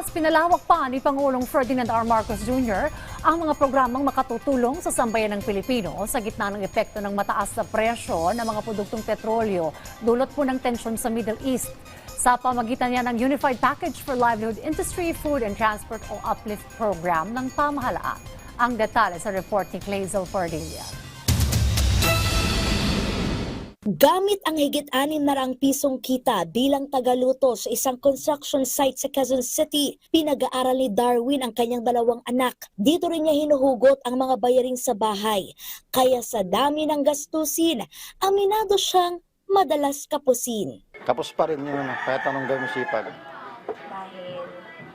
Mas pinalawak pa ni Pangulong Ferdinand R. Marcos Jr. ang mga programang makatutulong sa sambayan ng Pilipino sa gitna ng epekto ng mataas na presyo ng mga produktong petrolyo dulot po ng tensyon sa Middle East. Sa pamagitan niya ng Unified Package for Livelihood Industry, Food and Transport o UPLIFT program ng pamahalaan. Ang detalye sa report ni Clazel Pardilla. Gamit ang higit 6 na raang pisong kita bilang tagaluto sa isang construction site sa Quezon City, pinag-aaral ni Darwin ang kanyang 2 anak. Dito rin niya hinuhugot ang mga bayaring sa bahay. Kaya sa dami ng gastusin, aminado siyang madalas kapusin. Kapos pa rin yun, kahit anong gawin mo sipag. Dahil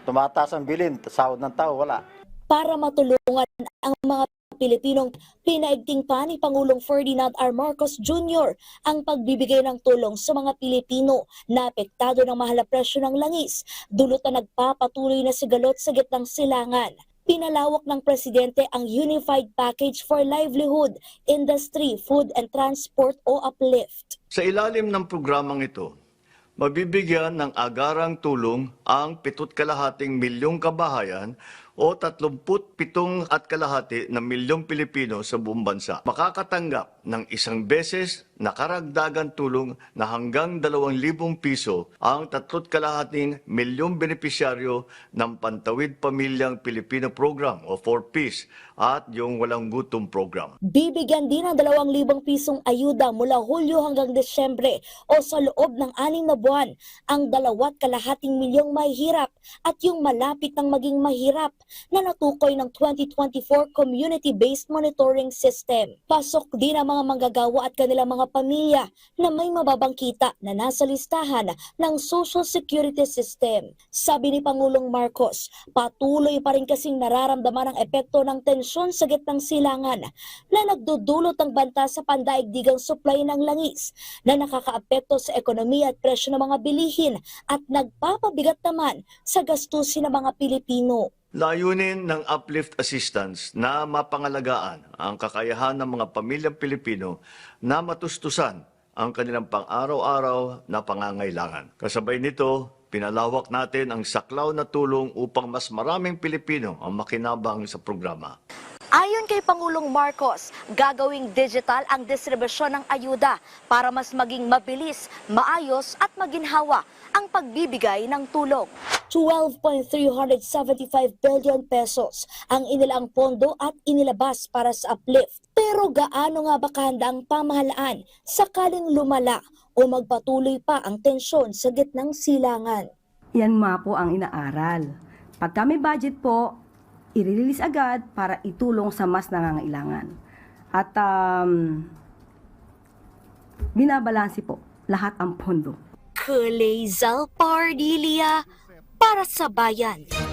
Tumataas ang bilin, sahod ng tao, wala. para matulungan ang mga Pilipinong, pinaigting pa ni Pangulong Ferdinand R. Marcos Jr. ang pagbibigay ng tulong sa mga Pilipino na apektado ng mahal na presyo ng langis, dulot na nagpapatuloy na sigalot sa gitnang silangan. Pinalawak ng Presidente ang Unified Package for Livelihood, Industry, Food and Transport o UPLIFT. Sa ilalim ng programang ito, mabibigyan ng agarang tulong ang 7,5 milyong kabahayan o 37,500,000 na milyong Pilipino sa buong bansa. Makakatanggap ng isang beses na karagdagan tulong na hanggang 2,000 piso ang 3,5 milyong benepisyaryo ng Pantawid Pamilyang Pilipino Program o 4Ps at yung Walang Gutom Program. Bibigyan din ng 2,000 pisong ayuda mula Hulyo hanggang Desyembre o sa loob ng 6 na buwan ang 2,5 milyong mahihirap at yung malapit ng maging mahirap na natukoy ng 2024 Community-Based Monitoring System. Pasok din ang mga manggagawa at kanilang mga pamilya na may mababang kita na nasa listahan ng Social Security System. Sabi ni Pangulong Marcos, patuloy pa rin kasing nararamdaman ang epekto ng tensyon sa gitnang silangan na nagdudulot ng banta sa pandaigdigang supply ng langis na nakakaapekto sa ekonomiya at presyo ng mga bilihin at nagpapabigat naman sa gastusin ng mga Pilipino. Layunin ng uplift assistance na mapangalagaan ang kakayahan ng mga pamilyang Pilipino na matustusan ang kanilang pang-araw-araw na pangangailangan. Kasabay nito, pinalawak natin ang saklaw na tulong upang mas maraming Pilipino ang makinabang sa programa. Ayon kay Pangulong Marcos, gagawing digital ang distribusyon ng ayuda para mas maging mabilis, maayos at maginhawa ang pagbibigay ng tulong. 12.375 billion pesos ang inilaang pondo at inilabas para sa UPLIFT. Pero gaano nga ba kahanda ang pamahalaan sakaling lumala o magpatuloy pa ang tensyon sa gitnang silangan? Yan nga po ang inaaral. Pagka may budget po, i-release agad para itulong sa mas nangangailangan. At binabalansi po lahat ang pondo. Clazel Pardilla para sa bayan.